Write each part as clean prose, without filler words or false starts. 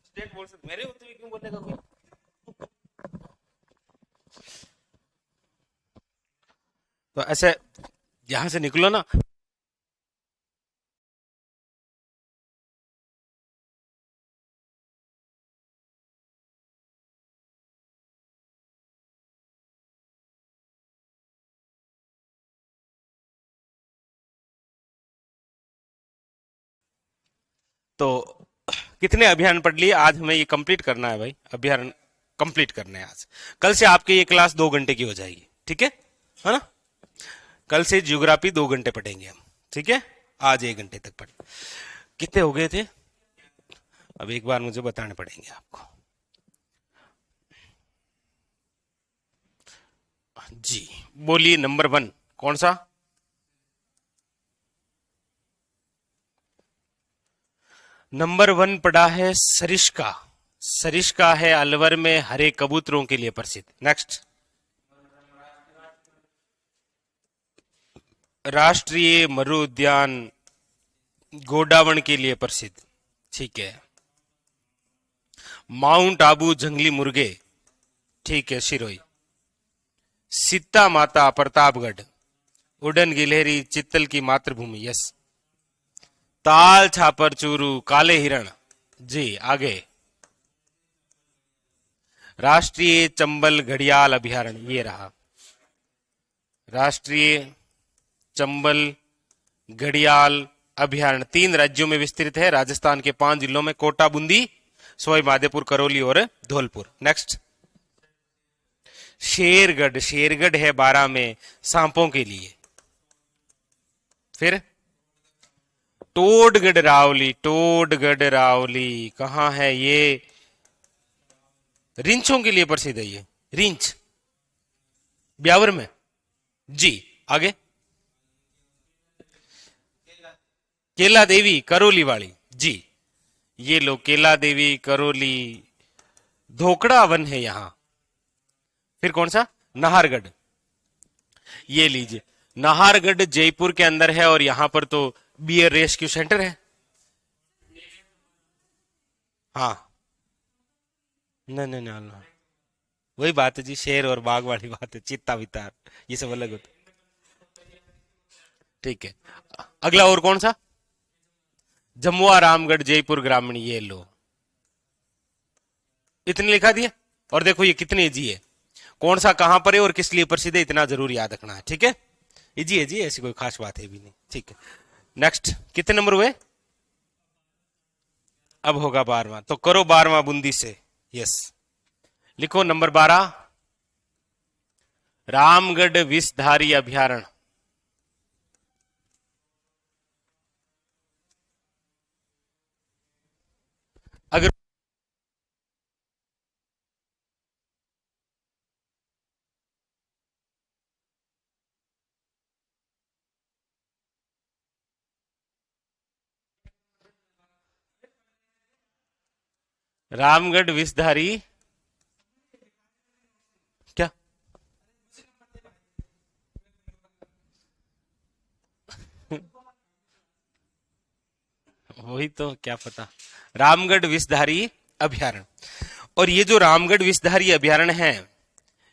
State बोल सकते, मेरे होते हुए क्यों बोलेगा कोई? तो ऐसे यहां से निकलो ना। तो कितने अभियान पढ़ लिए आज? हमें ये कंप्लीट करना है भाई, अभियान कंप्लीट करना है आज। कल से आपकी ये क्लास 2 घंटे की हो जाएगी, ठीक है ना? कल से ज्योग्राफी 2 घंटे पढ़ेंगे हम, ठीक है? आज 1 घंटे तक पढ़। कितने हो गए थे? अब एक बार मुझे बताने पड़ेंगे आपको। जी बोलिए, नंबर 1 कौन सा? नंबर 1 पढ़ा है सरिस्का। सरिस्का है अलवर में हरे कबूतरों के लिए प्रसिद्ध। नेक्स्ट। राष्ट्रीय मरु उद्यान गोडावण के लिए प्रसिद्ध, ठीक है। माउंट आबू जंगली मुर्गे, ठीक है, सिरोही। सीता माता प्रतापगढ़, उड़न गिलहरी चित्तल की मातृभूमि, यस। ताल छापर चूरू काले हिरण, जी। आगे। राष्ट्रीय चंबल घड़ियाल अभयारण्य, ये रहा राष्ट्रीय चंबल घड़ियाल अभयारण्य। 3 राज्यों में विस्तृत है, राजस्थान के 5 जिलों में, कोटा, बूंदी, सवाई माधोपुर, करौली और धौलपुर। नेक्स्ट। शेरगढ़, शेरगढ़ है 12 में, सांपों के लिए। फिर टोडगढ़ रावली, टोडगढ़ रावली कहां है ये? रिंछों के लिए प्रसिद्ध है ये, रिंछ, ब्यावर में, जी। आगे। केला देवी करौली वाली, जी। ये लो, केला देवी करौली, धोकड़ा वन है यहां। फिर कौन सा? नाहरगढ़, ये लीजिए। नाहरगढ़ जयपुर के अंदर है और यहां पर तो बियर रेस्क्यू सेंटर है। हाँ, नहीं नहीं नहीं, वही बात है जी, शेर और बाघ वाली बात है, चीता वितार ये सब अलग होता है, ठीक है। अगला और कौन सा? जमुआ रामगढ़ जयपुर ग्रामीण, ये लो, इतने लिखा दिया। और देखो ये कितने इजी है, कौन सा कहां पर है और किस लिए प्रसिद्ध है, इतना जरूर याद रखना है, ठीक है? इजी है जी, ऐसी कोई खास बात है भी नहीं, ठीक है। नेक्स्ट। कितने नंबर हुए? अब होगा 12वां, तो करो 12वां बूंदी से, यस। लिखो नंबर 12, रामगढ़ विषधारी अभयारण्य। अगर रामगढ़ विषधारी क्या? वही तो, क्या पता। रामगढ़ विषधारी अभयारण्य। और ये जो रामगढ़ विषधारी अभयारण्य है,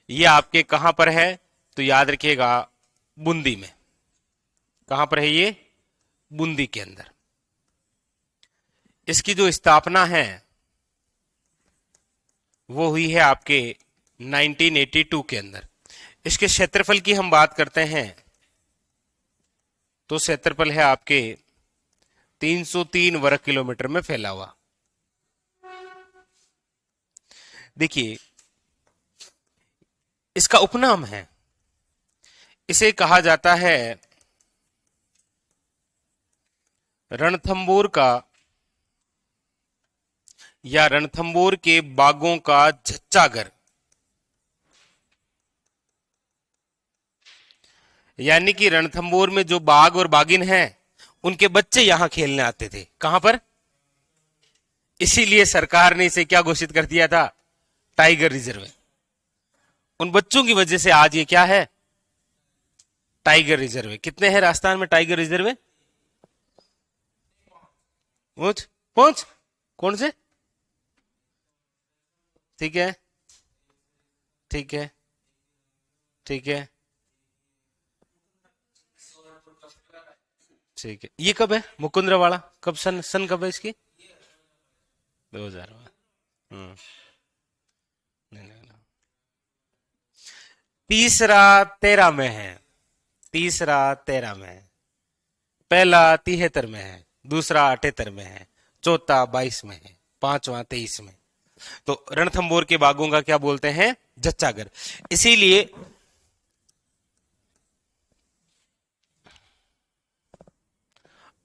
ये आपके कहां पर है? तो याद रखिएगा, बूंदी में। कहां पर है ये? बूंदी के अंदर। इसकी जो स्थापना है वो हुई है आपके 1982 के अंदर। इसके क्षेत्रफल की हम बात करते हैं तो क्षेत्रफल है आपके 303 वर्ग किलोमीटर में फैला हुआ। देखिए, इसका उपनाम है, इसे कहा जाता है रणथंबोर का, या रणथंबोर के बागों का झच्चाघर। यानी कि रणथंबोर में जो बाघ और बागिन हैं, उनके बच्चे यहां खेलने आते थे। कहां पर? इसीलिए सरकार ने इसे क्या घोषित कर दिया था? Tiger reserve. उन बच्चों की वजह से आज ये क्या है? Tiger reserve. कितने हैं राजस्थान में टाइगर रिजर्व? ऊंच पहुंच कौन से? ठीक है, ठीक है, ठीक है, ठीक है। ये कब है मुकुंद्र वाला? कब सन कब है इसकी? 2000। हम्म। नहीं, नहीं, नहीं। तीसरा 13 में है। तीसरा 13 में है। पहला 73 में है। दूसरा 78 में है। चौथा 22 में है। पांचवा 23 में। तो रणथंभौर के बागों का क्या बोलते हैं? जच्चागर। इसीलिए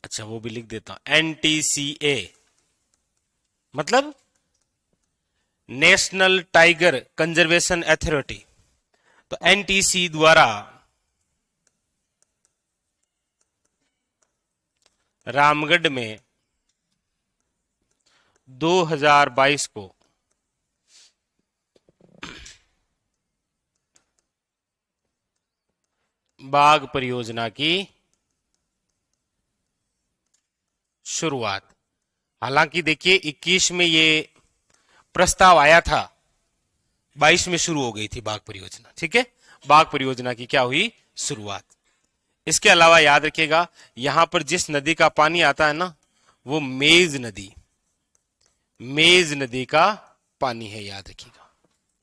अच्छा वो भी लिख देता हूं, NTCA मतलब नेशनल टाइगर कंजर्वेशन अथॉरिटी। तो NTC द्वारा रामगढ़ में 2022 को बाघ परियोजना की शुरुआत। हालांकि देखिए 21 में ये प्रस्ताव आया था, 22 में शुरू हो गई थी बाघ परियोजना। ठीक है, बाघ परियोजना की क्या हुई? शुरुआत। इसके अलावा याद रखिएगा यहां पर जिस नदी का पानी आता है ना, वो मेज नदी, मेज नदी का पानी है, याद रखिएगा,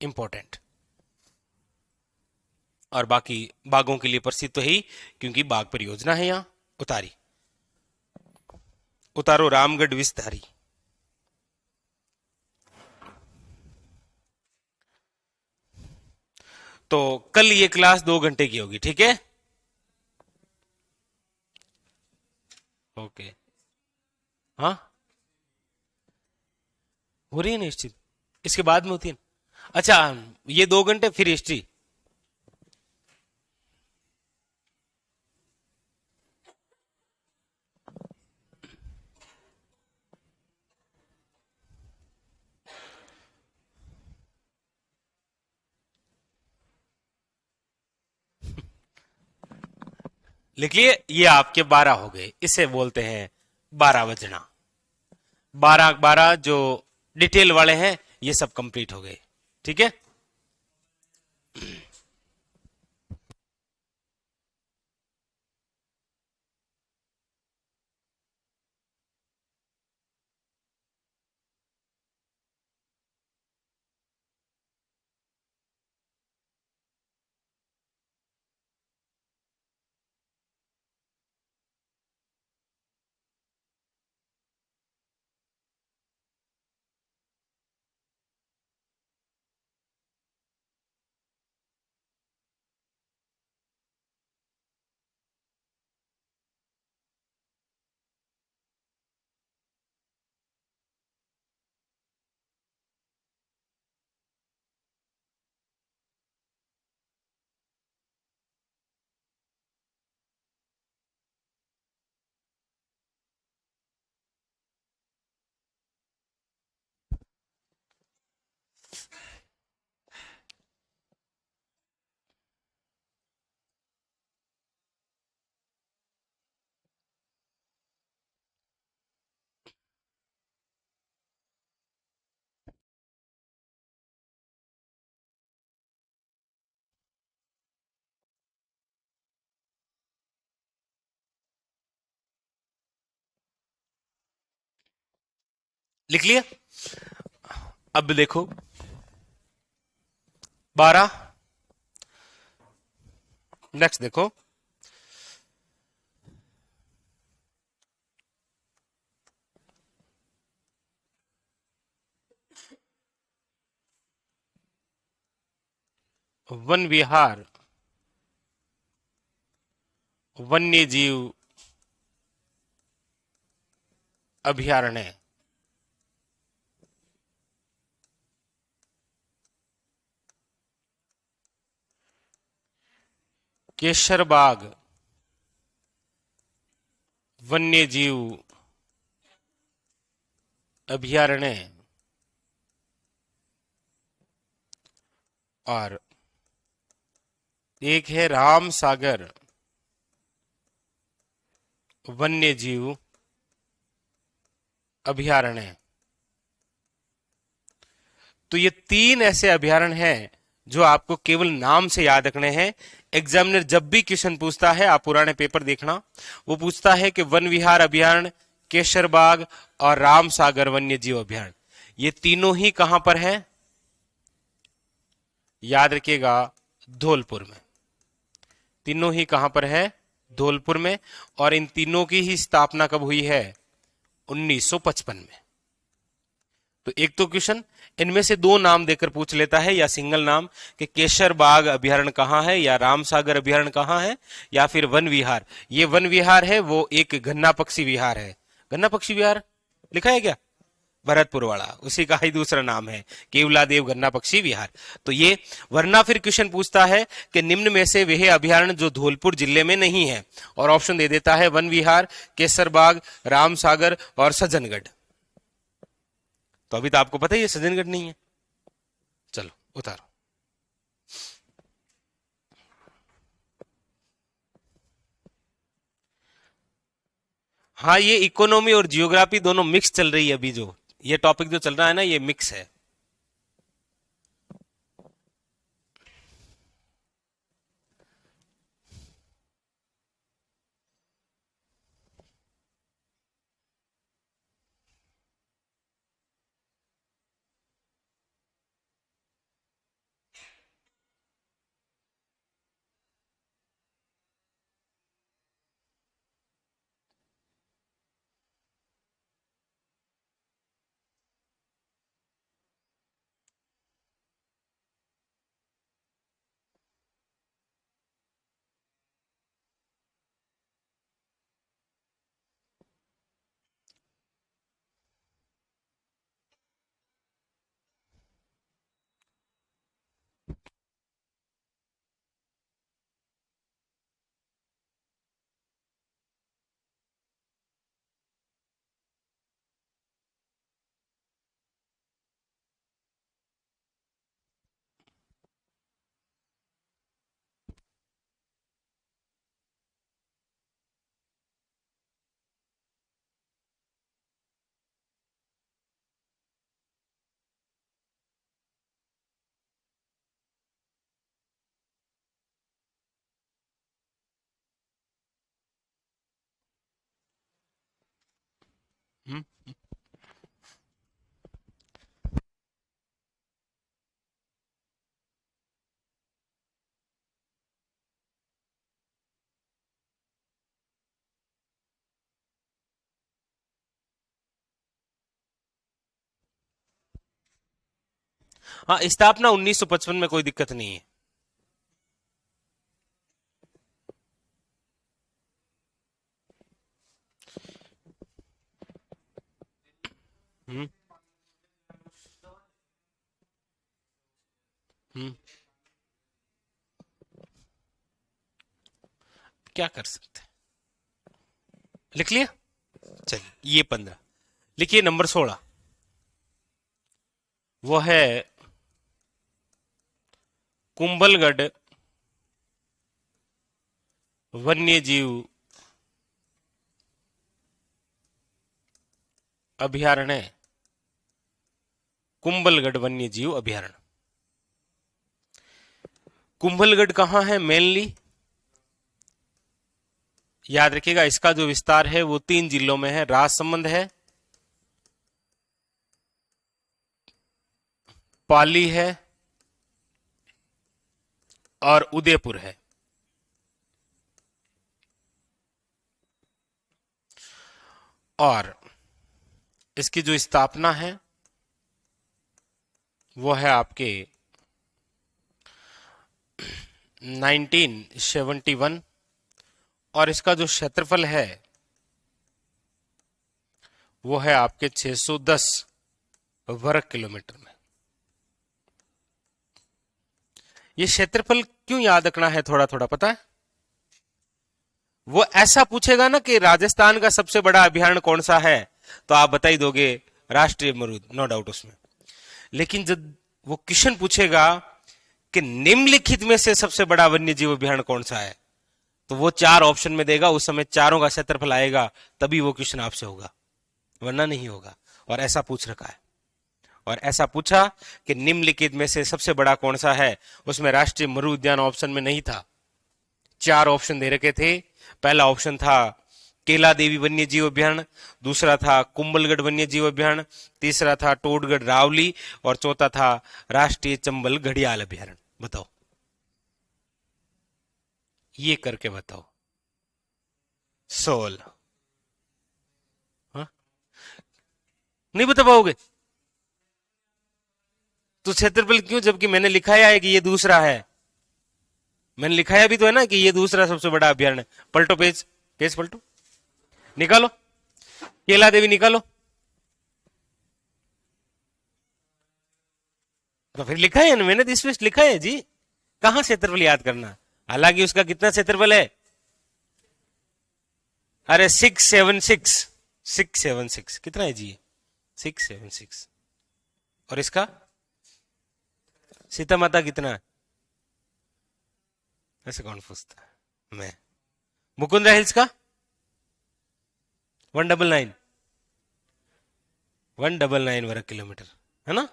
इंपॉर्टेंट। और बाकी बाघों के लिए प्रसिद्ध तो ही, क्योंकि बाघ परियोजना है यहां। उतारी उतारो रामगढ़ विस्तारी। तो कल ये क्लास 2 घंटे की होगी, ठीक है? ओके। हाँ, हो रही है ना हिस्ट्री? इसके बाद में होती है ना? अच्छा, ये 2 घंटे फिर हिस्ट्री। लिख लिए, ये आपके 12 हो गए। इसे बोलते हैं 12 बजना। 12 12 जो डिटेल वाले हैं ये सब कंप्लीट हो गए। ठीक है। लिख लिया। अब देखो 12, नेक्स्ट देखो। वन विहार वन्य जीव अभयारण्य केसरबाग वन्य जीव अभयारण्य और एक है राम सागर वन्य जीव अभयारण्य। तो ये 3 ऐसे अभयारण्य हैं जो आपको केवल नाम से याद रखने हैं। एग्जामिनर जब भी क्वेश्चन पूछता है, आप पुराने पेपर देखना, वो पूछता है कि वन विहार अभयारण्य, केसर बाग और राम सागर वन्य जीव अभयारण्य, ये तीनों ही कहां पर है? याद रखिएगा, धौलपुर में। तीनों ही कहां पर है? धौलपुर में। और इन तीनों की ही स्थापना कब हुई है? 1955 में। तो एक तो क्वेश्चन इनमें से 2 नाम देकर पूछ लेता है, या सिंगल नाम कि केसर बाग अभयारण्य कहां है, या राम सागर अभयारण्य कहां है, या फिर वन विहार। ये वन विहार है, वो एक गन्ना पक्षी विहार है। गन्ना पक्षी विहार लिखा है क्या? भरतपुर वाला, उसी का ही दूसरा नाम है केवला देव गन्ना पक्षी विहार। तो ये, वरना फिर क्वेश्चन पूछता है कि निम्न में से वह अभयारण्य जो धौलपुर जिले में नहीं है, और ऑप्शन दे देता है वन विहार, केसर बाग, राम सागर और सज्जनगढ़। तो अभी तो आपको पता ही है सज्जनगढ़ नहीं है। चलो उतारो। हाँ, ये इकोनॉमी और जियोग्राफी दोनों मिक्स चल रही है अभी। जो ये टॉपिक जो चल रहा है ना, ये मिक्स है। हम्म। हाँ, स्थापना 1955 में, कोई दिक्कत नहीं है। हम्म। हम्म। क्या कर सकते हैं, लिख लिया। चलिए, ये 15 लिखिए। नंबर 16 वो है कुंभलगढ़ वन्य जीव अभयारण्य। कुंभलगढ़ वन्य जीव अभयारण्य। कुंभलगढ़ कहां है मेनली? याद रखिएगा, इसका जो विस्तार है वो 3 जिलों में है। राजसमंद है, पाली है, और उदयपुर है। और इसकी जो स्थापना है वो है आपके 1971। और इसका जो क्षेत्रफल है वो है आपके 610 वर्ग किलोमीटर में। ये क्षेत्रफल क्यों याद रखना है, थोड़ा थोड़ा पता है? वो ऐसा पूछेगा ना कि राजस्थान का सबसे बड़ा अभयारण्य कौन सा है, तो आप बता ही दोगे राष्ट्रीय मरूद, नो डाउट उसमें। लेकिन जब वो क्वेश्चन पूछेगा कि निम्नलिखित में से सबसे बड़ा वन्य जीव अभयारण्य कौन सा है, तो वो 4 ऑप्शन में देगा। उस समय चारों का क्षेत्रफल आएगा, तभी वो क्वेश्चन आपसे होगा। वरना नहीं होगा। और ऐसा पूछ रखा है, और ऐसा पूछा कि निम्नलिखित में से सबसे बड़ा कौन सा है, उसमें राष्ट्रीय मरु उद्यान ऑप्शन में नहीं था। चार ऑप्शन दे रखे थे। पहला ऑप्शन था केला देवी वन्य जीव अभ्यारण्य, दूसरा था कुंभलगढ़ वन्य जीव अभ्यारण्य, तीसरा था टोडगढ़ रावली, और चौथा था राष्ट्रीय चंबल घड़ियाल अभ्यारण्य। बताओ, ये करके बताओ। 16। हाँ? नहीं बता पाओगे? तो क्षेत्रफल क्यों, जबकि मैंने लिखाया है कि ये दूसरा है। मैंने लिखाया भी तो है ना कि ये दूसरा सबसे बड़ा अभ्यारण्य। पलटो पेज, पेज पलटो, निकालो केला देवी, निकालो। तो फिर लिखा है ना, मैंने तो इसमें लिखा है जी। कहां क्षेत्रफल याद करना, हालांकि उसका कितना क्षेत्रफल है? अरे 676, 676 कितना है जी? 676। और इसका सीता माता कितना है? ऐसे कौन पूछता है? मैं। मुकुंदरा हिल्स का 199, 199 वर्ग किलोमीटर, है ना।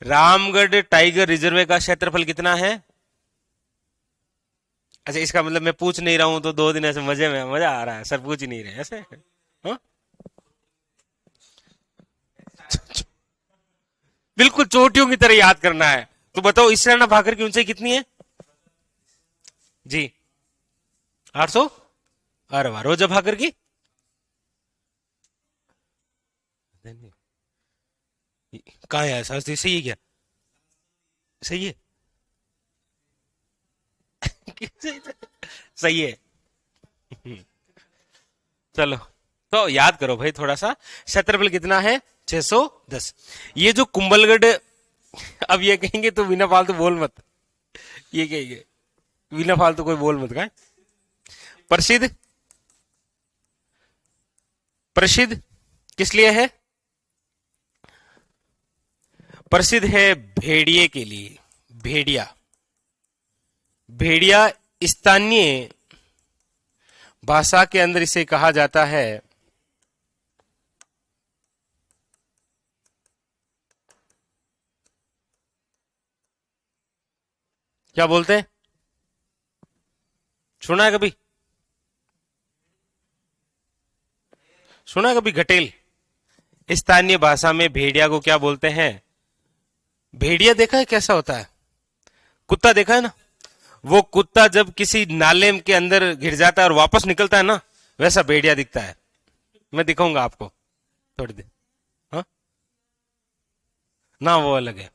रामगढ़ टाइगर रिजर्व का क्षेत्रफल कितना है? अच्छा, इसका मतलब मैं पूछ नहीं रहा हूं तो 2 दिन ऐसे मजे में मजा आ रहा है, सर पूछ ही नहीं रहे ऐसे। हाँ? बिल्कुल चोटियों की तरह याद करना है। तो बताओ इसराना भाकर की ऊंचाई कितनी है जी? 800। अरे वाह, रोजा भाकर की? कहा है ऐसा? सही है क्या? सही है। सही है। चलो, तो याद करो भाई थोड़ा सा। क्षेत्रफल कितना है? 610। ये जो कुंभलगढ़, अब ये कहेंगे तो बिना फालतू बोल मत, ये कहेंगे बिना फालतू कोई बोल मत का। प्रसिद्ध, प्रसिद्ध किस लिए है? प्रसिद्ध है भेड़िए के लिए। भेड़िया, भेड़िया स्थानीय भाषा के अंदर इसे कहा जाता है, क्या बोलते हैं? सुना है कभी? सुना है कभी? घटेल। स्थानीय भाषा में भेड़िया को क्या बोलते हैं? भेड़िया देखा है कैसा होता है? कुत्ता देखा है ना? वो कुत्ता जब किसी नाले के अंदर घिर जाता है और वापस निकलता है ना, वैसा भेड़िया दिखता है। मैं दिखाऊंगा आपको थोड़ी देर। हाँ, ना वो अलग है।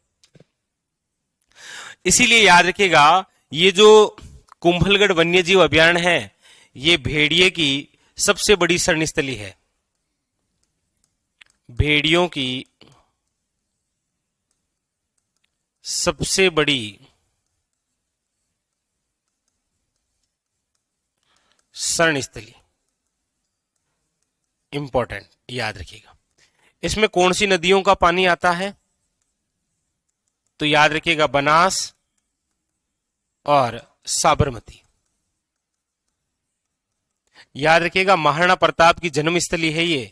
इसीलिए याद रखिएगा, ये जो कुंभलगढ़ वन्यजीव अभ्यारण्य है, ये भेड़िए की सबसे बड़ी शरण स्थली है। भेड़ियों की सबसे बड़ी शरण स्थली, इंपॉर्टेंट याद रखिएगा। इसमें कौन सी नदियों का पानी आता है? तो याद रखिएगा, बनास और साबरमती। याद रखिएगा, महाराणा प्रताप की जन्मस्थली है ये।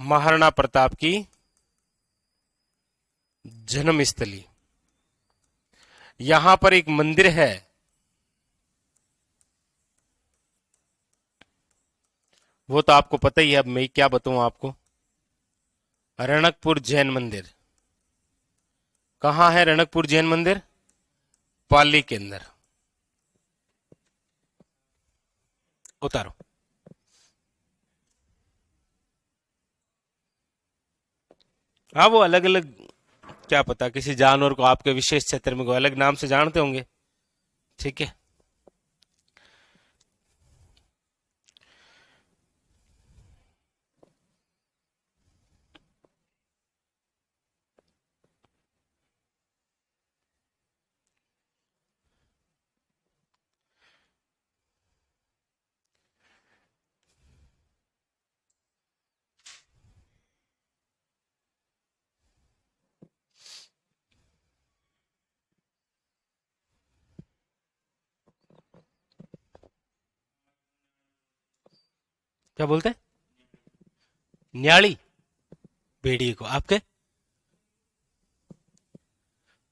महाराणा प्रताप की जन्मस्थली। यहां पर एक मंदिर है, वो तो आपको पता ही है, अब मैं क्या बताऊं आपको। रणकपुर जैन मंदिर। कहां है रणकपुर जैन मंदिर? पाली के अंदर। उतारो। हाँ, वो अलग अलग, क्या पता किसी जानवर को आपके विशेष क्षेत्र में कोई अलग नाम से जानते होंगे। ठीक है। क्या बोलते हैं? न्याली, भेड़िए को आपके।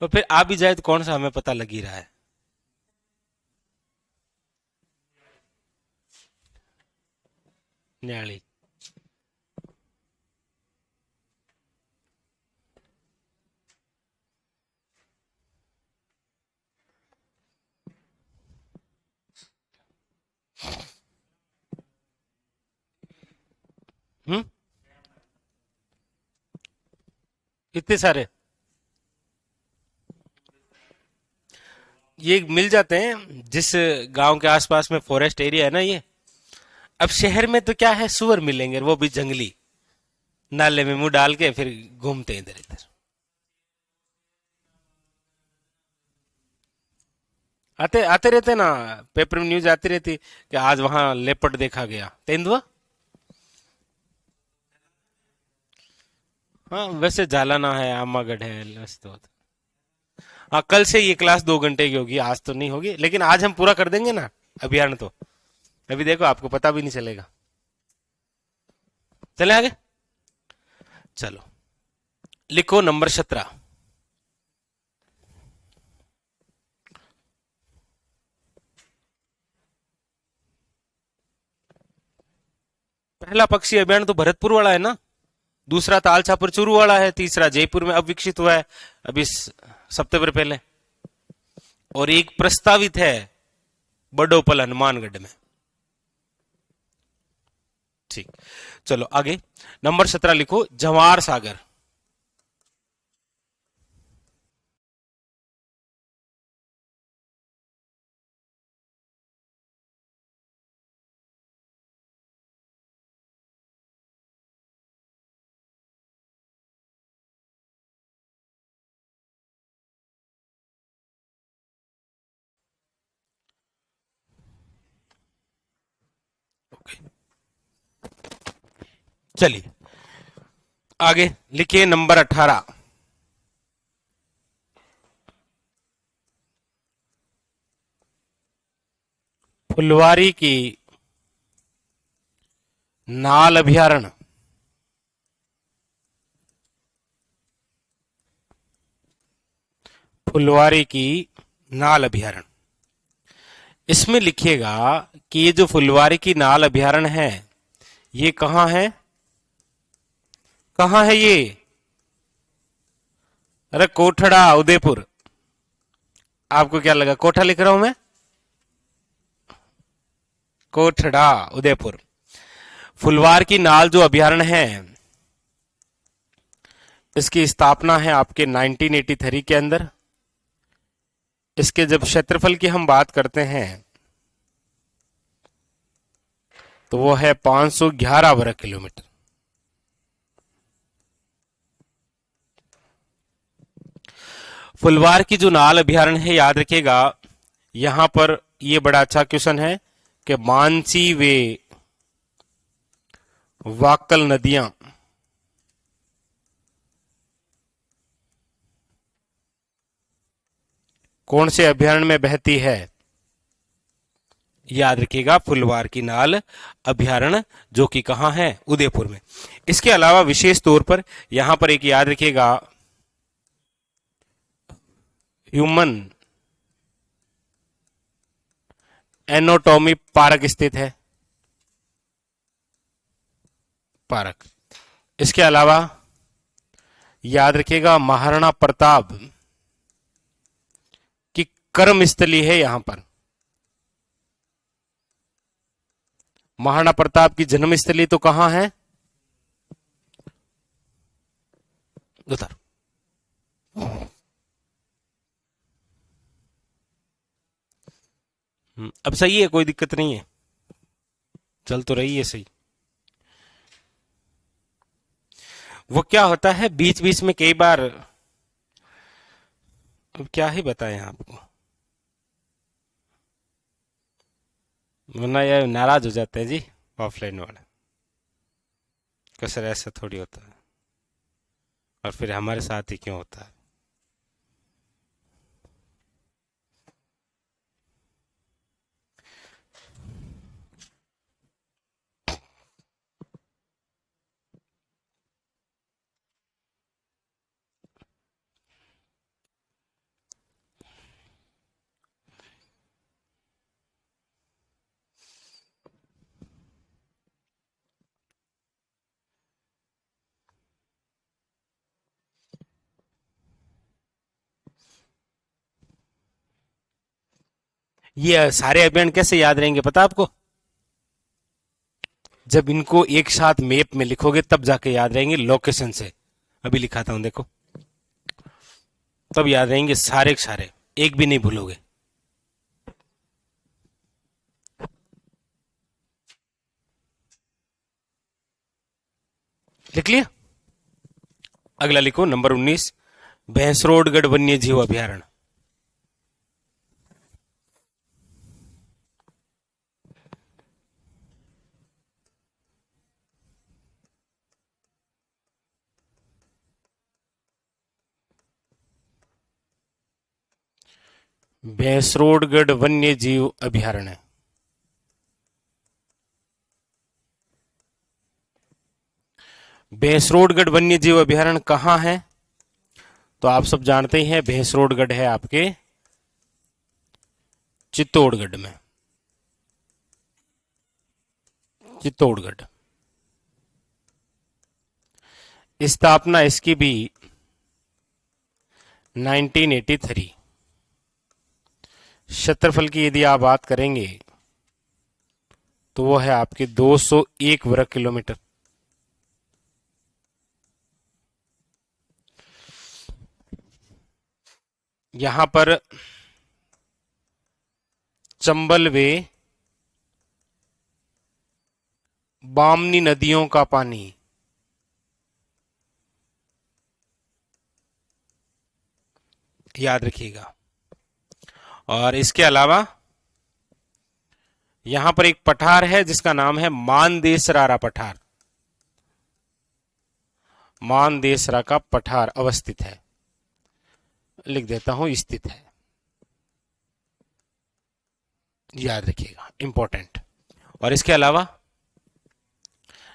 तो फिर आ भी जाए तो कौन सा हमें पता लग ही रहा है। न्याली। हम्म। इतने सारे ये मिल जाते हैं जिस गांव के आसपास में फॉरेस्ट एरिया है ना ये। अब शहर में तो क्या है, सुअर मिलेंगे, वो भी जंगली, नाले में मुंह डाल के फिर घूमते हैं इधर इधर। आते आते रहते ना, पेपर में न्यूज आती रहती कि आज वहां लेपर्ड देखा गया, तेंदुआ। हाँ वैसे जालाना है, आमागढ़ है, वैसे तो हाँ कल से ये क्लास 2 घंटे की होगी, आज तो नहीं होगी, लेकिन आज हम पूरा कर देंगे ना अभियान तो। अभी देखो आपको पता भी नहीं चलेगा। चले आगे। चलो, लिखो नंबर 17। पहला पक्षी अभियान तो भरतपुर वाला है ना, दूसरा ताल छापर चूरू वाला है, तीसरा जयपुर में अब विकसित हुआ है अभी सितंबर पहले, और एक प्रस्तावित है बडोपल हनुमानगढ़ में। ठीक, चलो आगे। नंबर 17 लिखो, जवार सागर। चलिए आगे लिखिए नंबर 18। फुलवारी की नाल अभ्यारण्य। फुलवारी की नाल अभ्यारण्य, इसमें लिखिएगा कि ये जो फुलवारी की नाल अभ्यारण्य है ये कहाँ है, कहाँ है ये? अरे कोठड़ा, उदयपुर। आपको क्या लगा कोठा लिख रहा हूं मैं? कोठड़ा, उदयपुर। फुलवार की नाल जो अभ्यारण्य है, इसकी स्थापना है आपके 1983 के अंदर। इसके जब क्षेत्रफल की हम बात करते हैं तो वो है 511 वर्ग किलोमीटर। फुलवार की जो नाल अभ्यारण्य है, याद रखिएगा यहां पर ये बड़ा अच्छा क्वेश्चन है कि मानसी वे वाक्कल नदियां कौन से अभ्यारण्य में बहती है? याद रखिएगा फुलवार की नाल अभ्यारण्य, जो कि कहां है? उदयपुर में। इसके अलावा विशेष तौर पर यहां पर एक याद रखिएगा, ह्यूमन एनोटॉमी पार्क स्थित है, पार्क। इसके अलावा याद रखिएगा महाराणा प्रताप की कर्मस्थली है यहां पर। महाराणा प्रताप की जन्मस्थली तो कहां है? उधर। अब सही है, कोई दिक्कत नहीं है, चल तो रही है सही। वो क्या होता है बीच बीच में कई बार, अब क्या ही बताएं आपको, वरना ये नाराज हो जाते हैं जी ऑफलाइन वाले। कसर ऐसा थोड़ी होता है, और फिर हमारे साथ ही क्यों होता है। ये सारे अभियान कैसे याद रहेंगे पता आपको? जब इनको एक साथ मैप में लिखोगे तब जाके याद रहेंगे, लोकेशन से। अभी लिखाता हूं देखो, तब याद रहेंगे सारे के सारे, एक भी नहीं भूलोगे। लिख लिया? अगला लिखो नंबर 19, भैंसरोडगढ़ वन्य जीव अभ्यारण्य। भैंसरोडगढ़ वन्य जीव अभ्यारण्य। भैंसरोडगढ़ वन्य जीव अभ्यारण्य कहाँ है? तो आप सब जानते ही हैं, भैंसरोडगढ़ है आपके चित्तौड़गढ़ में। चित्तौड़गढ़। स्थापना इसकी भी 1983। क्षेत्रफल की यदि आप बात करेंगे तो वो है आपके 201 वर्ग किलोमीटर। यहां पर चंबल वे बामनी नदियों का पानी याद रखिएगा। और इसके अलावा यहां पर एक पठार है जिसका नाम है मानदेसरारा पठार। मानदेसरा का पठार अवस्थित है, लिख देता हूं स्थित है, याद रखिएगा, इंपॉर्टेंट। और इसके अलावा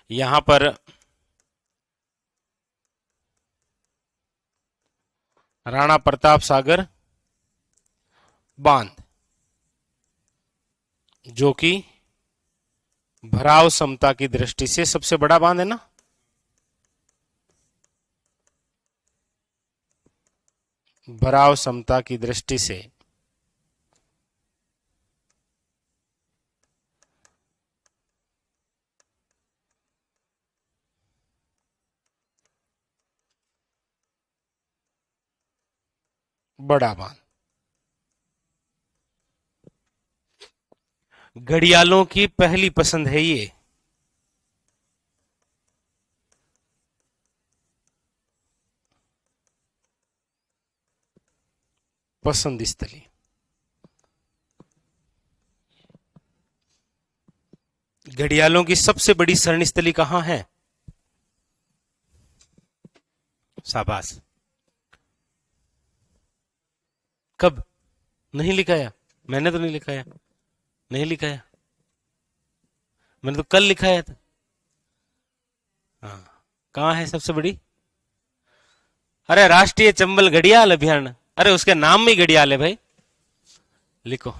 यहां पर राणा प्रताप सागर बांध, जो कि भराव क्षमता की दृष्टि से सबसे बड़ा बांध है ना। भराव क्षमता की दृष्टि से बड़ा बांध। घड़ियालों की पहली पसंद है ये। पसंद स्थली। घड़ियालों की सबसे बड़ी शरण स्थली कहां है? शाबाश। कब? नहीं लिखाया? मैंने तो नहीं लिखाया। नहीं लिखाया? मैंने तो कल लिखाया था। हाँ, कहाँ है सबसे बड़ी? अरे राष्ट्रीय चंबल घड़ियाल अभियान, अरे उसके नाम में ही घड़ियाल है भाई। लिखो।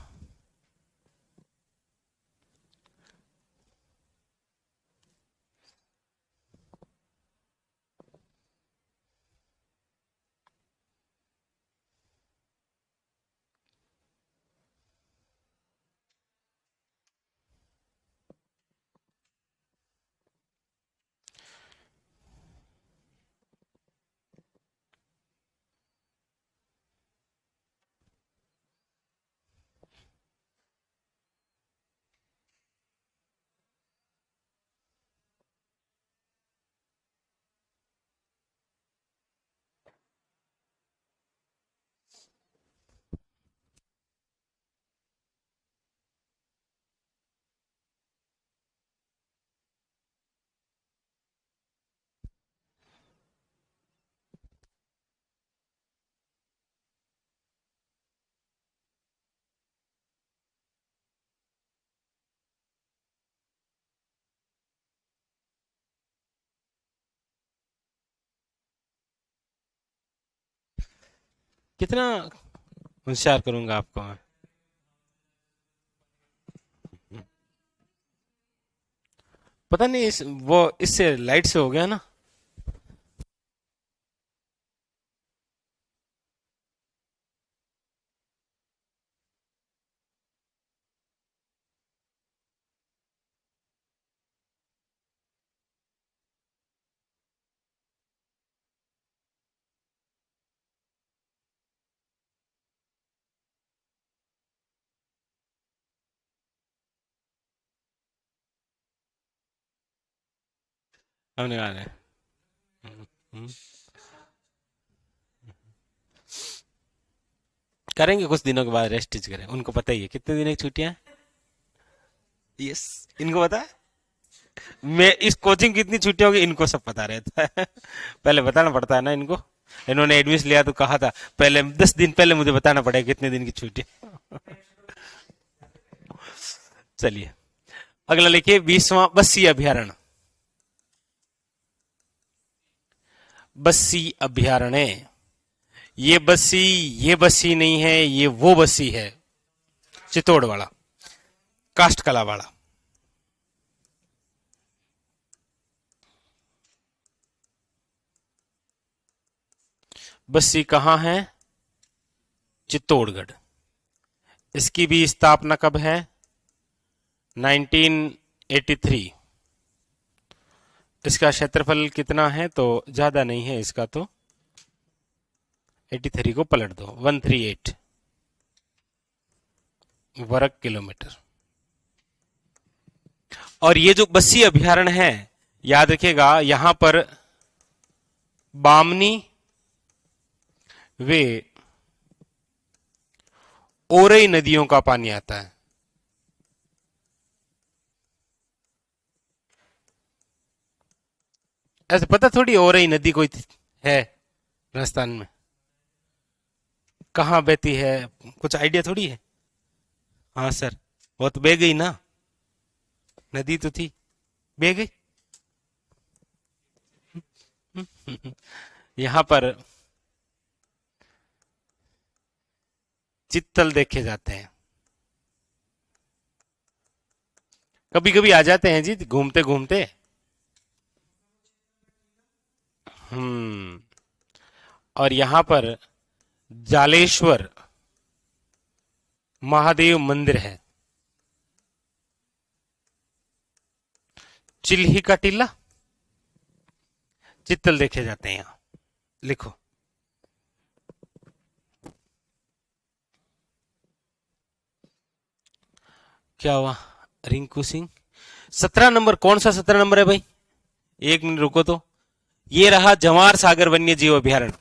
कितना होशियार करूंगा आपको मैं। पता नहीं वो इससे लाइट से हो गया ना। हमने कहा है। हम्म। करेंगे कुछ दिनों के बाद, रेस्ट करें, उनको पता ही है कितने दिन की छुट्टियां हैं। यस, इनको पता है। मैं इस कोचिंग की इतनी छुट्टियां होगी, इनको सब पता रहता है। पहले बताना पड़ता है ना इनको। इन्होंने एडमिशन लिया तो कहा था पहले 10 दिन पहले मुझे बताना पड़ेगा कितने दिन की छुट्टी। चलिए अगला लिखिए, 20वां बस्सी अभ्यारण्य। बस्सी अभ्यारण्य, ये बस्सी, ये बस्सी नहीं है, ये वो बस्सी है, चित्तौड़ वाला, काष्ठ कला वाला। बस्सी कहाँ है? चित्तौड़गढ़। इसकी भी स्थापना कब है? 1983। इसका क्षेत्रफल कितना है? तो ज्यादा नहीं है इसका, तो 83 को पलट दो, 138 वर्ग किलोमीटर। और ये जो बस्सी अभ्यारण्य है, याद रखिएगा, यहां पर बामनी वे ओरई नदियों का पानी आता है। ऐसे पता थोड़ी ओरई नदी कोई है राजस्थान में, कहाँ बहती है, कुछ आइडिया थोड़ी है। हाँ सर, वो तो बह गई ना, नदी तो थी, बह गई। यहां पर चित्तल देखे जाते हैं, कभी कभी आ जाते हैं जी घूमते घूमते। हम्म। और यहां पर जालेश्वर महादेव मंदिर है। चिल्ही का टीला, चित्तल देखे जाते हैं यहां, लिखो। क्या हुआ रिंकू सिंह? 17 नंबर, कौन सा 17 नंबर है भाई? एक मिनट रुको तो। ये रहा जवार सागर वन्य जीव अभ्यारण्य,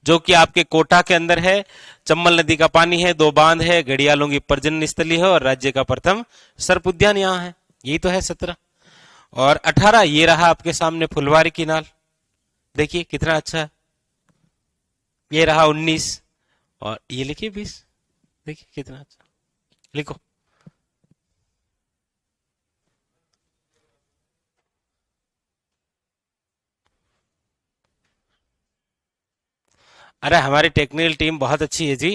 जो कि आपके कोटा के अंदर है। चंबल नदी का पानी है, 2 बांध है, घड़ियालों की प्रजनन स्थली है, और राज्य का प्रथम सर्प उद्यान यहाँ है। यही तो है 17। और 18 ये रहा आपके सामने फुलवारी की नाल, देखिए कितना अच्छा है। ये रहा 19, और ये लिखिए 20, देखिए कितना अच्छा, लिखो। अरे हमारी टेक्निकल टीम बहुत अच्छी है जी,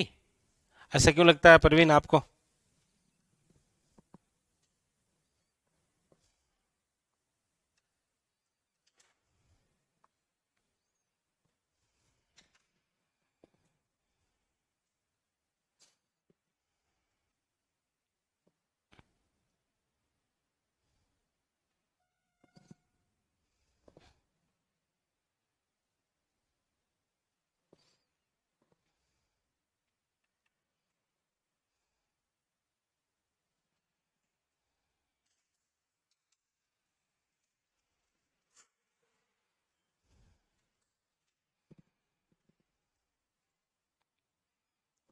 ऐसा क्यों लगता है परवीन आपको?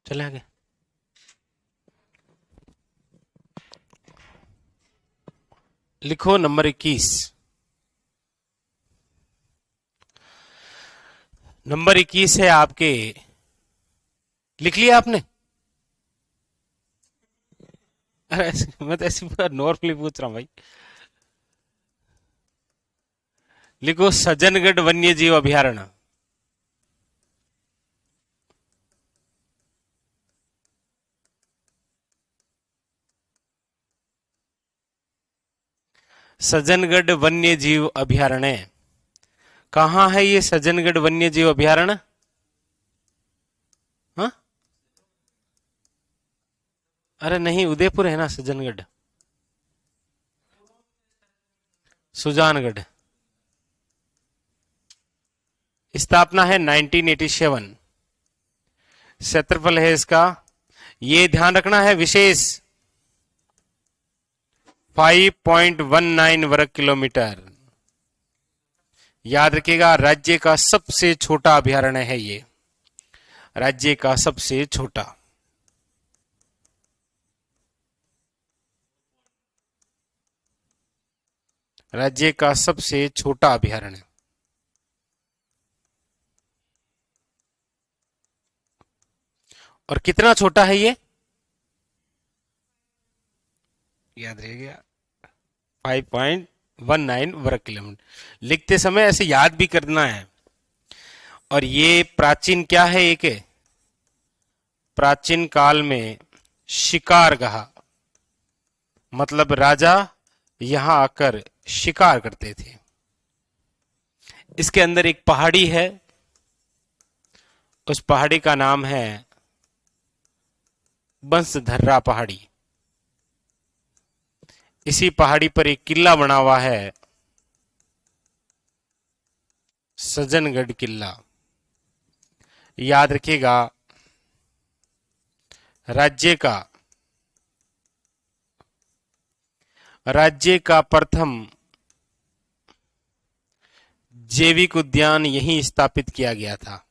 चले आगे, लिखो नंबर 21। नंबर 21 है आपके, लिख लिया आपने? अरे मैं तो ऐसे पूरा नॉर्मली पूछ रहा हूं भाई। लिखो सज्जनगढ़ वन्य जीव अभ्यारण्य। सज्जनगढ़ वन्य जीव अभ्यारण्य कहाँ है? ये सज्जनगढ़ वन्य जीव अभ्यारण्य, हाँ? अरे नहीं, उदयपुर है ना सज्जनगढ़, सुजानगढ़। स्थापना है 1987। क्षेत्रफल है इसका, ये ध्यान रखना है विशेष, 5.19 वर्ग किलोमीटर। याद रखिएगा, राज्य का सबसे छोटा अभयारण्य है ये, राज्य का सबसे छोटा। राज्य का सबसे छोटा अभयारण्य। और कितना छोटा है ये, याद रहेगा 5.19 वर्ग किलोमीटर। लिखते समय ऐसे याद भी करना है। और ये प्राचीन क्या है, एक है प्राचीन काल में शिकारगाह, मतलब राजा यहां आकर शिकार करते थे। इसके अंदर एक पहाड़ी है, उस पहाड़ी का नाम है बंसधर्रा पहाड़ी। इसी पहाड़ी पर एक किला बना हुआ है, सज्जनगढ़ किला। याद रखिएगा, राज्य का प्रथम जैविक उद्यान यहीं स्थापित किया गया था।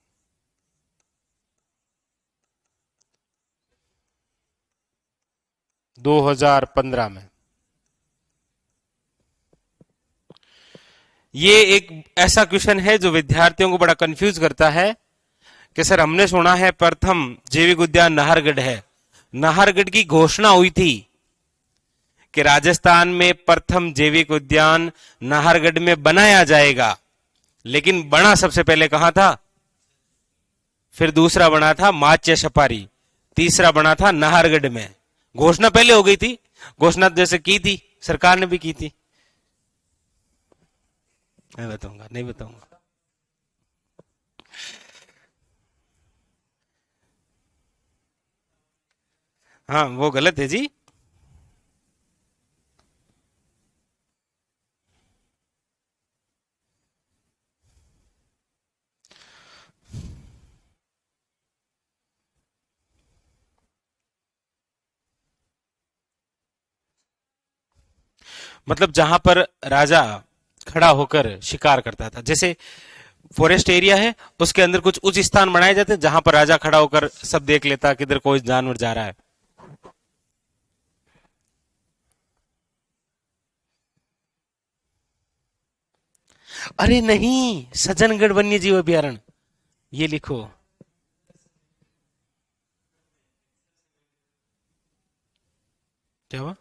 - 2015 में। ये एक ऐसा क्वेश्चन है जो विद्यार्थियों को बड़ा कंफ्यूज करता है कि सर हमने सुना है प्रथम जैविक उद्यान नाहरगढ़ है। नाहरगढ़ की घोषणा हुई थी कि राजस्थान में प्रथम जैविक उद्यान नाहरगढ़ में बनाया जाएगा, लेकिन बना सबसे पहले कहां था? फिर दूसरा बना था माच्या छपारी, तीसरा बना था नाहरगढ़ में। घोषणा पहले हो गई थी, घोषणा जैसे की थी, सरकार ने भी की थी। मैं बताऊंगा, नहीं बताऊंगा। हाँ, वो गलत है जी। मतलब जहां पर राजा खड़ा होकर शिकार करता था, जैसे फॉरेस्ट एरिया है, उसके अंदर कुछ उच्च स्थान बनाए जाते हैं जहां पर राजा खड़ा होकर सब देख लेता किधर कोई जानवर जा रहा है। अरे नहीं, सज्जनगढ़ वन्य जीव अभयारण्य, ये लिखो। क्या हुआ?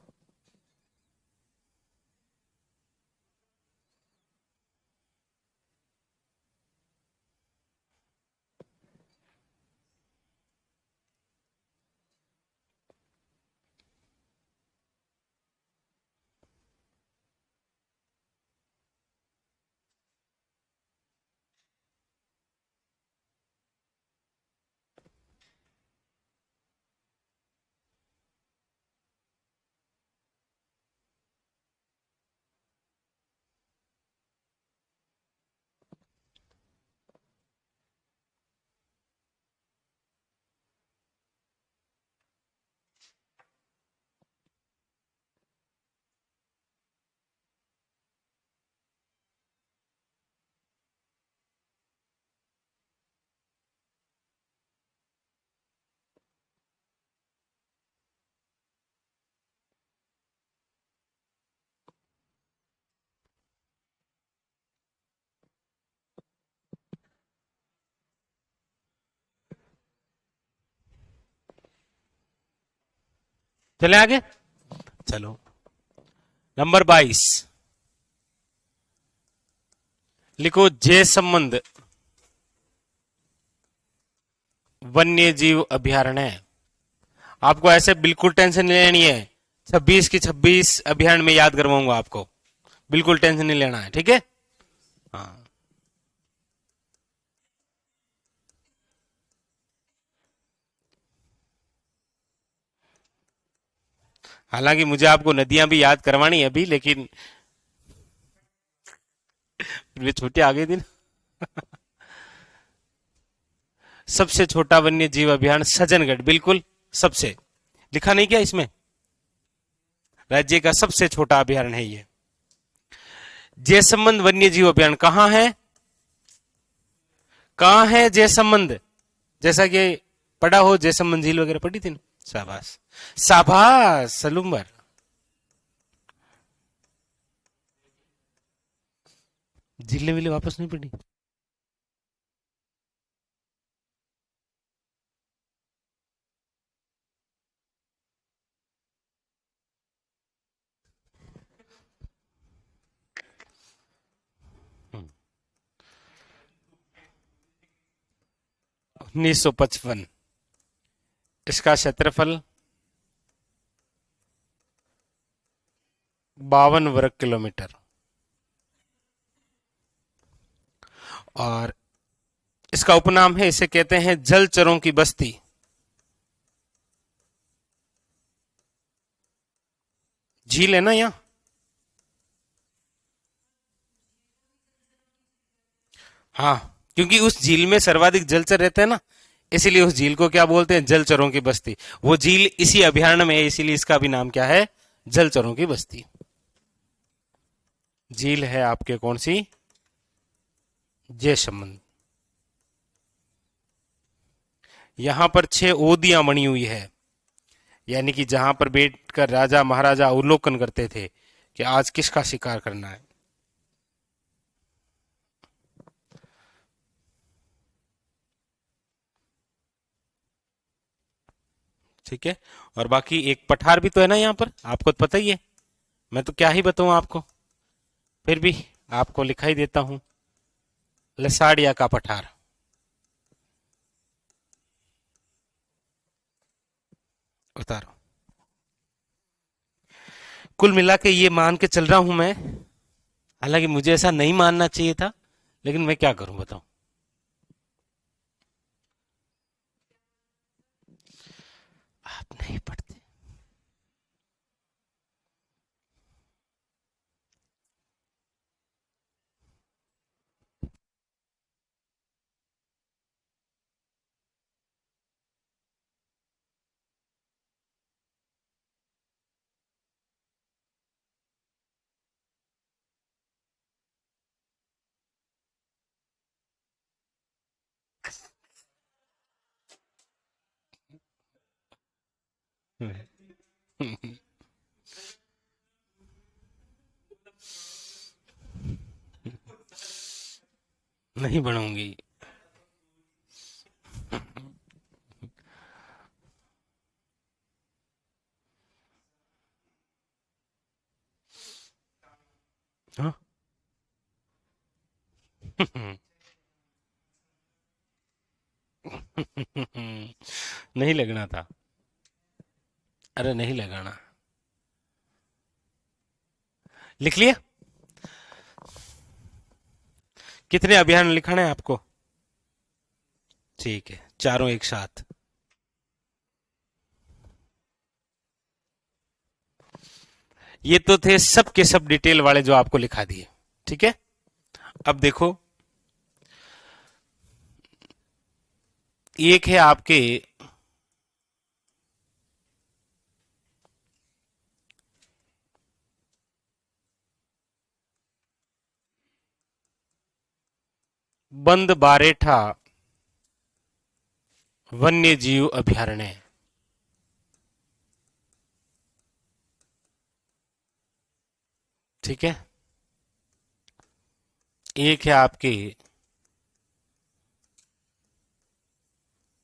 चले आगे, चलो। नंबर 22 लिखो, जय संबंध वन्य जीव अभयारण्य। आपको ऐसे बिल्कुल टेंशन नहीं लेनी है, 26 की 26 अभयारण्य में याद करवाऊंगा आपको, बिल्कुल टेंशन नहीं लेना है, ठीक है? हाँ, हालांकि मुझे आपको नदियां भी याद करवानी है अभी, लेकिन वे छोटी आ गई थी ना। सबसे छोटा वन्य जीव अभयारण्य सज्जनगढ़, बिल्कुल सबसे, लिखा नहीं क्या इसमें? राज्य का सबसे छोटा अभयारण्य है ये। जयसंबंध वन्य जीव अभयारण्य कहां है? कहाँ है जयसंबंध, जैसा कि पढ़ा हो, जयसंबंध झील वगैरह पढ़ी थी ना। शाबाश, शाबाश सलूम्बर। झीलें विले वापस नहीं पढ़ी। हम्म। 1955। इसका क्षेत्रफल 52 वर्ग किलोमीटर। और इसका उपनाम है, इसे कहते हैं जलचरों की बस्ती। झील है ना यहाँ। हाँ, क्योंकि उस झील में सर्वाधिक जलचर रहते हैं ना, इसीलिए उस झील को क्या बोलते हैं, जलचरों की बस्ती। वो झील इसी अभयारण्य में है, इसीलिए इसका भी नाम क्या है, जलचरों की बस्ती। झील है आपके कौन सी, जयसंबंध। यहां पर 6 ओदियां बनी हुई है, यानी कि जहां पर बैठकर राजा महाराजा अवलोकन करते थे कि आज किसका शिकार करना है। ठीक है। और बाकी एक पठार भी तो है ना यहाँ पर, आपको तो पता ही है, मैं तो क्या ही बताऊं आपको, फिर भी आपको लिखाई देता हूं, लसाड़िया का पठार। उतारो। कुल मिला के ये मान के चल रहा हूं मैं, हालांकि मुझे ऐसा नहीं मानना चाहिए था, लेकिन मैं क्या करूं बताओ। आप नहीं पढ़ते। नहीं बनूंगी। हाँ? नहीं लगना था। अरे नहीं लगाना। लिख लिया। कितने अभियान लिखना है आपको। ठीक है, चारों एक साथ। ये तो थे सब के सब डिटेल वाले जो आपको लिखा दिए। ठीक है, अब देखो, एक है आपके बंद बारेठा वन्य जीव अभयारण्य। ठीक है, एक है आपके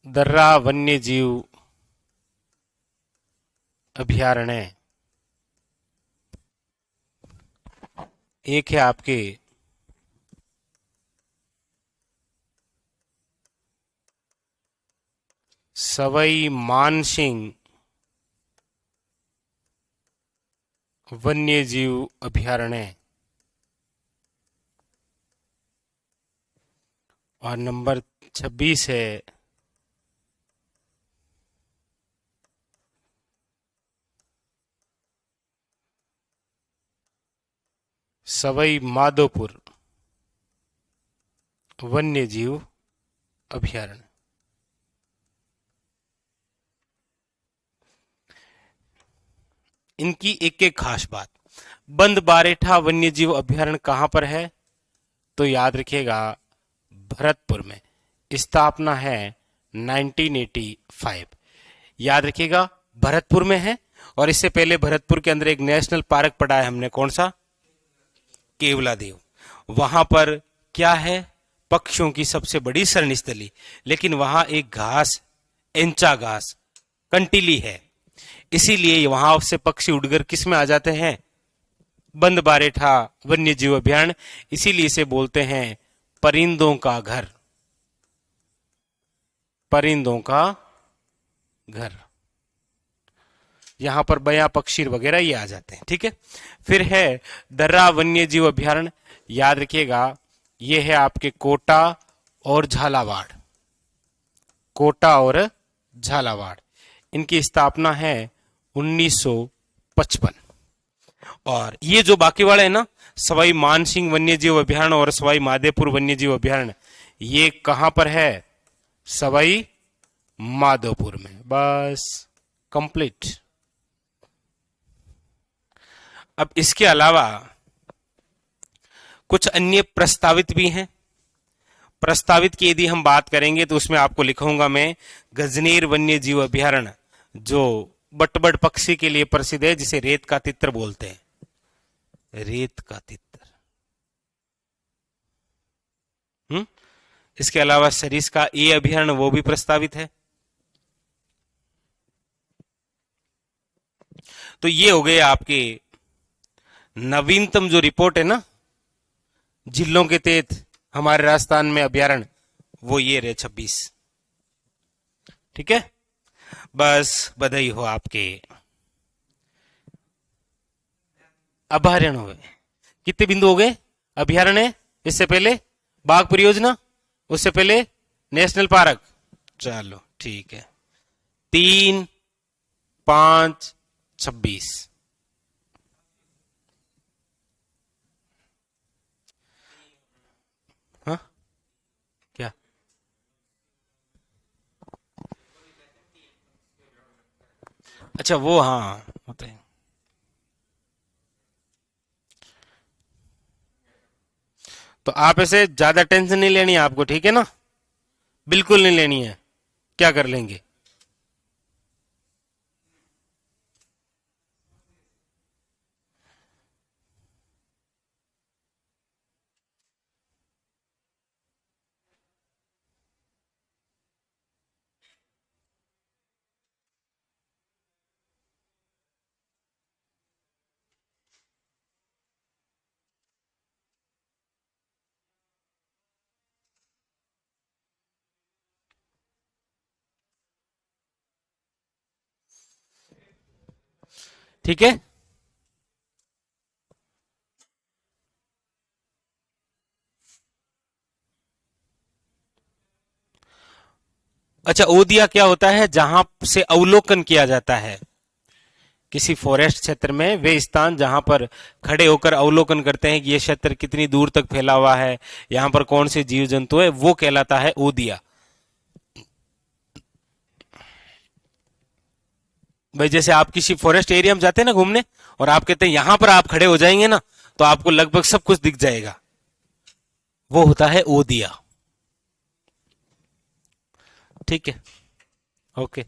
दर्रा वन्य जीव अभयारण्य। एक है आपके सवई मानसिंह वन्य जीव अभयारण्य। और नंबर 26 है सवई माधोपुर वन्य जीव अभयारण्य। इनकी एक एक खास बात। बंद बारेठा वन्य जीव अभयारण्य कहां पर है, तो याद रखिएगा भरतपुर में। स्थापना है 1985। याद रखिएगा भरतपुर में है, और इससे पहले भरतपुर के अंदर एक नेशनल पार्क पढ़ा है हमने, कौन सा? केवलादेव। वहां पर क्या है? पक्षियों की सबसे बड़ी शरण स्थली, लेकिन वहां एक घास, एंचा घास, कंटीली है, इसीलिए वहां से पक्षी उड़कर किस में आ जाते हैं? बंद बारेठा वन्य जीव अभ्यारण्य। इसीलिए इसे बोलते हैं परिंदों का घर, परिंदों का घर। यहां पर बया पक्षी वगैरह ये आ जाते हैं, ठीक है। फिर है दर्रा वन्य जीव अभ्यारण्य। याद रखिएगा ये है आपके कोटा और झालावाड़, कोटा और झालावाड़। इनकी स्थापना है 1955। और ये जो बाकी वाले है ना, सवाई मानसिंह वन्य जीव अभ्यारण्य और सवाई माधोपुर वन्य जीव अभ्यारण्य, ये कहां पर है? सवाई माधोपुर में। बस कंप्लीट। अब इसके अलावा कुछ अन्य प्रस्तावित भी हैं। प्रस्तावित की यदि हम बात करेंगे तो उसमें आपको लिखूंगा मैं गजनेर वन्य जीव अभ्यारण्य, जो बटबड़ पक्षी के लिए प्रसिद्ध है, जिसे रेत का तितर बोलते हैं, रेत का तितर। इसके अलावा सरिस का ए अभ्यारण्य वो भी प्रस्तावित है। तो ये हो गए आपके नवीनतम जो रिपोर्ट है ना जिलों के तहत हमारे राजस्थान में अभ्यारण्य, वो ये रहे 26। ठीक है, बस बधाई हो आपके अभ्यारण्य हो गए। कितने बिंदु हो गए अभ्यारण्य? इससे पहले बाघ परियोजना, उससे पहले नेशनल पार्क। चलो ठीक है, 3, 5, 26। हाँ क्या? अच्छा वो, हाँ होते हैं। तो आप ऐसे ज्यादा टेंशन नहीं लेनी है आपको, ठीक है ना? बिल्कुल नहीं लेनी है। क्या कर लेंगे? ठीक है, अच्छा ओदिया क्या होता है? जहां से अवलोकन किया जाता है किसी फॉरेस्ट क्षेत्र में, वे स्थान जहां पर खड़े होकर अवलोकन करते हैं कि ये क्षेत्र कितनी दूर तक फैला हुआ है, यहां पर कौन से जीव जंतु है, वो कहलाता है ओदिया। भाई जैसे आप किसी फॉरेस्ट एरिया में जाते हैं ना घूमने, और आप कहते हैं यहां पर आप खड़े हो जाएंगे ना तो आपको लगभग सब कुछ दिख जाएगा, वो होता है ओदिया। ठीक है, ओके।